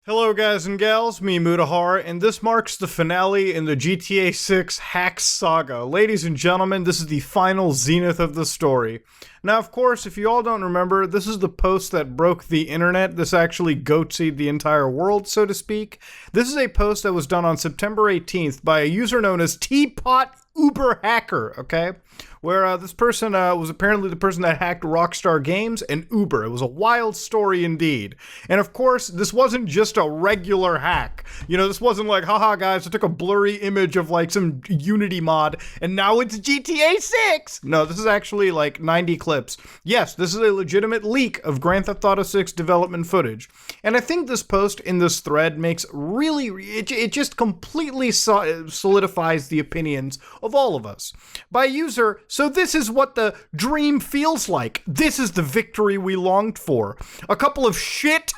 Hello guys and gals, me Mutahar, and this marks the finale in the GTA 6 Hacks saga. Ladies and gentlemen, this is the final zenith of the story. Now, of course, if you all don't remember, this is the post that broke the internet. This actually goatsied the entire world, so to speak. This is a post that was done on September 18th by a user known as Teapot Uber Hacker, okay? Where this person was apparently the person that hacked Rockstar Games and Uber. It was a wild story indeed. And of course, this wasn't just a regular hack. You know, this wasn't like, haha guys, I took a blurry image of like some Unity mod and now it's GTA 6! No, this is actually like 90 clips. Yes, this is a legitimate leak of Grand Theft Auto 6 development footage. And I think this post in this thread makes it just completely solidifies the opinions of all of us. By user, so this is what the dream feels like. This is the victory we longed for. A couple of shit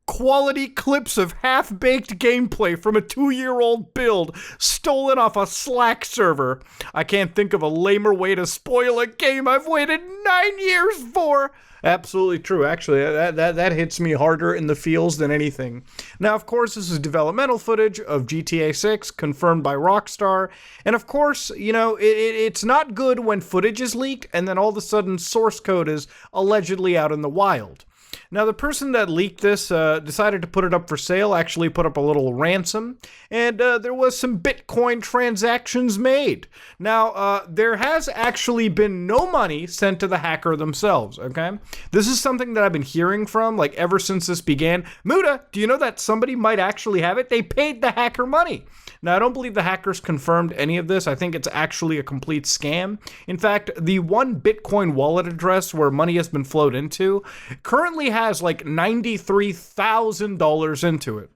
quality clips of half-baked gameplay from a 2-year-old build stolen off a Slack server. I can't think of a lamer way to spoil a game I've waited 9 years for. Absolutely true. Actually, that hits me harder in the feels than anything. Now, of course, this is developmental footage of GTA 6 confirmed by Rockstar. And of course, you know, it's not good when footage is leaked and then all of a sudden source code is allegedly out in the wild. Now, the person that leaked this decided to put it up for sale, actually put up a little ransom, and there was some Bitcoin transactions made. Now, there has actually been no money sent to the hacker themselves, okay? This is something that I've been hearing from, like, ever since this began. Muta, do you know that somebody might actually have it? They paid the hacker money. Now, I don't believe the hackers confirmed any of this. I think it's actually a complete scam. In fact, the one Bitcoin wallet address where money has been flowed into currently has like $93,000 into it.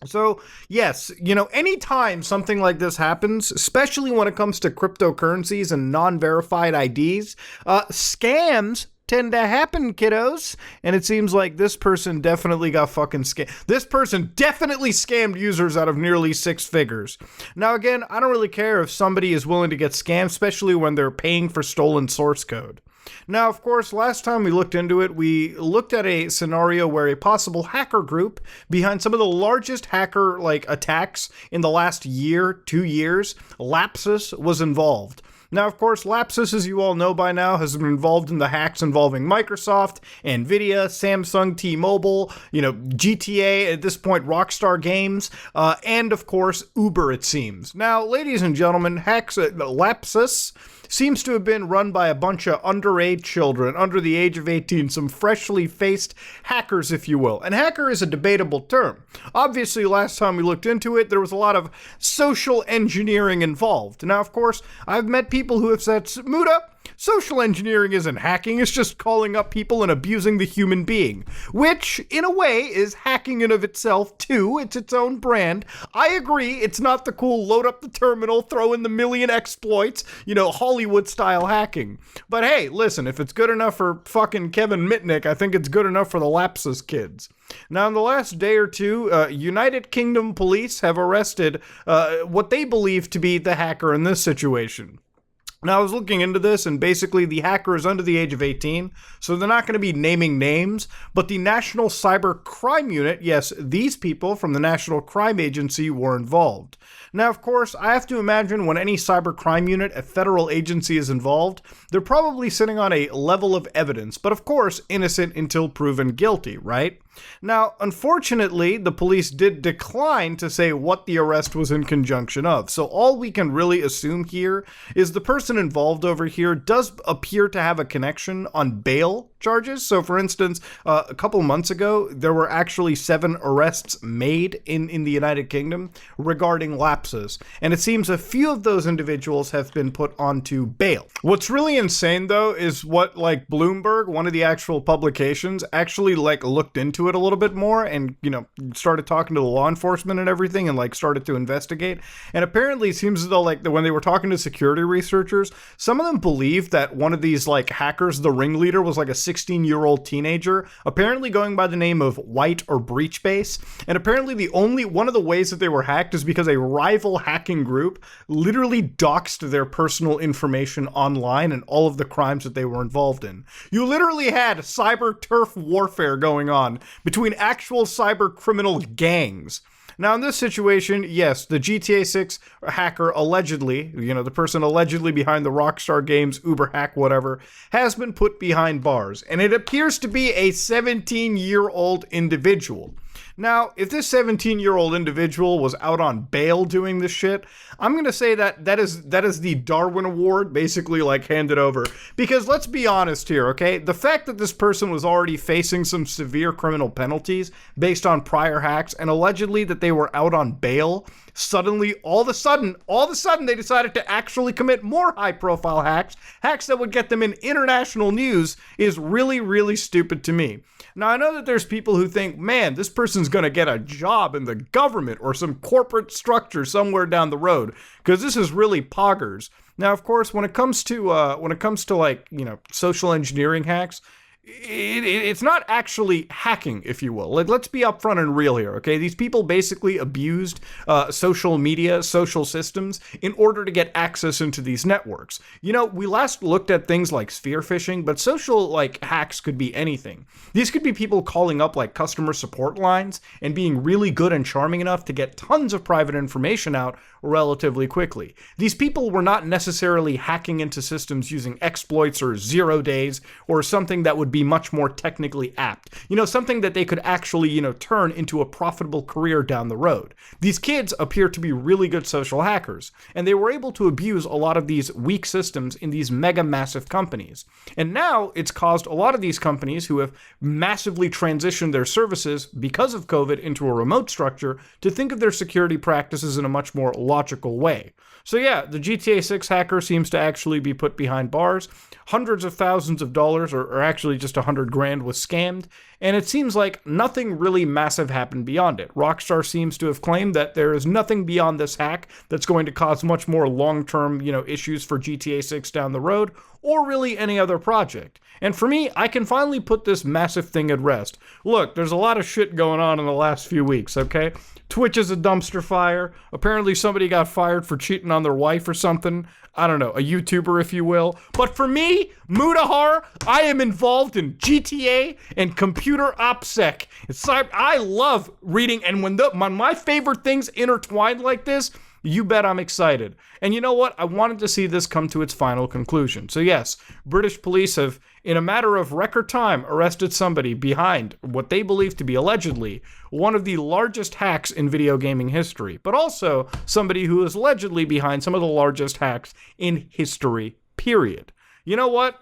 So, yes, you know, anytime something like this happens, especially when it comes to cryptocurrencies and non-verified IDs, scams tend to happen, kiddos. And it seems like this person definitely got fucking scammed. This person definitely scammed users out of nearly 6 figures. Now, again, I don't really care if somebody is willing to get scammed, especially when they're paying for stolen source code. Now, of course, last time we looked into it, we looked at a scenario where a possible hacker group behind some of the largest hacker attacks in the last year, 2 years, Lapsus, was involved. Now, of course, Lapsus, as you all know by now, has been involved in the hacks involving Microsoft, Nvidia, Samsung, T-Mobile, you know, GTA, at this point, Rockstar Games, and, of course, Uber, it seems. Now, ladies and gentlemen, Lapsus seems to have been run by a bunch of underage children under the age of 18, some freshly faced hackers, if you will. And hacker is a debatable term. Obviously, last time we looked into it, there was a lot of social engineering involved. Now, of course, I've met people who have said, Muta, social engineering isn't hacking, it's just calling up people and abusing the human being. Which, in a way, is hacking in of itself, too. It's its own brand. I agree, it's not the cool load up the terminal, throw in the million exploits, you know, Hollywood-style hacking. But hey, listen, if it's good enough for fucking Kevin Mitnick, I think it's good enough for the Lapsus kids. Now, in the last day or two, United Kingdom police have arrested what they believe to be the hacker in this situation. Now, I was looking into this, and basically the hacker is under the age of 18, so they're not going to be naming names, but the National Cyber Crime Unit, yes, these people from the National Crime Agency were involved. Now, of course, I have to imagine when any cyber crime unit, a federal agency, is involved, they're probably sitting on a level of evidence, but of course, innocent until proven guilty, right? Now, unfortunately, the police did decline to say what the arrest was in conjunction of, so all we can really assume here is the person involved over here does appear to have a connection on bail charges. So, for instance, a couple months ago, there were actually 7 arrests made in the United Kingdom regarding Lapsus, and it seems a few of those individuals have been put onto bail. What's really insane, though, is what, Bloomberg, one of the actual publications, actually, looked into it a little bit more and, you know, started talking to the law enforcement and everything and, started to investigate. And apparently it seems as though, when they were talking to security researchers, some of them believed that one of these, hackers, the ringleader, was, a 16-year-old teenager, apparently going by the name of White or Breachbase. And apparently one of the ways that they were hacked is because a rival hacking group literally doxed their personal information online and all of the crimes that they were involved in. You literally had cyber turf warfare going on between actual cyber criminal gangs. Now, in this situation, yes, the GTA 6 hacker allegedly, the person allegedly behind the Rockstar Games, Uber hack, whatever, has been put behind bars, and it appears to be a 17-year-old individual. Now, if this 17-year-old individual was out on bail doing this shit, I'm going to say that is the Darwin Award, basically handed over. Because let's be honest here, okay? The fact that this person was already facing some severe criminal penalties based on prior hacks and allegedly that they were out on bail, suddenly, all of a sudden, they decided to actually commit more high-profile hacks that would get them in international news, is really, really stupid to me. Now, I know that there's people who think, man, this person's going to get a job in the government or some corporate structure somewhere down the road, because this is really poggers. Now, of course, when it comes to social engineering hacks, it's not actually hacking, if you will. Let's be upfront and real here, okay? These people basically abused social media, social systems in order to get access into these networks. We last looked at things like spear phishing, but social hacks could be anything. These could be people calling up customer support lines and being really good and charming enough to get tons of private information out relatively quickly. These people were not necessarily hacking into systems using exploits or 0 days or something that would be much more technically apt. Something that they could actually, turn into a profitable career down the road. These kids appear to be really good social hackers, and they were able to abuse a lot of these weak systems in these mega massive companies. And now it's caused a lot of these companies who have massively transitioned their services because of COVID into a remote structure to think of their security practices in a much more logical way. So yeah, the GTA 6 hacker seems to actually be put behind bars. Hundreds of thousands of dollars, or actually just $100,000 was scammed, and it seems like nothing really massive happened beyond it. Rockstar seems to have claimed that there is nothing beyond this hack that's going to cause much more long-term, issues for GTA 6 down the road, or really any other project. And for me, I can finally put this massive thing at rest. Look, there's a lot of shit going on in the last few weeks, okay? Twitch is a dumpster fire. Apparently somebody got fired for cheating on their wife or something. I don't know, a YouTuber, if you will. But for me, Mutahar, I am involved in GTA and computer OPSEC. I love reading, and when my favorite things intertwine like this, you bet I'm excited. And you know what? I wanted to see this come to its final conclusion. So yes, British police have, in a matter of record time, arrested somebody behind what they believe to be allegedly one of the largest hacks in video gaming history, but also somebody who is allegedly behind some of the largest hacks in history, period. You know what?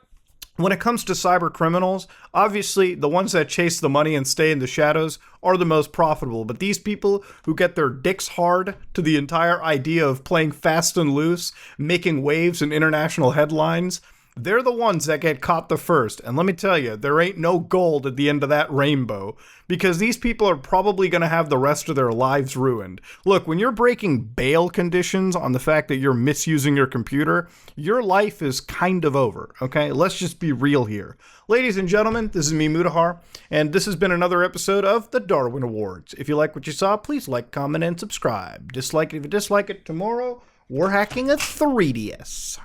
When it comes to cyber criminals, obviously the ones that chase the money and stay in the shadows are the most profitable. But these people who get their dicks hard to the entire idea of playing fast and loose, making waves in international headlines, they're the ones that get caught the first. And let me tell you, there ain't no gold at the end of that rainbow, because these people are probably going to have the rest of their lives ruined. Look, when you're breaking bail conditions on the fact that you're misusing your computer, your life is kind of over, okay? Let's just be real here. Ladies and gentlemen, this is me, Mutahar, and this has been another episode of the Darwin Awards. If you like what you saw, please like, comment, and subscribe. Dislike it if you dislike it. Tomorrow, we're hacking a 3DS.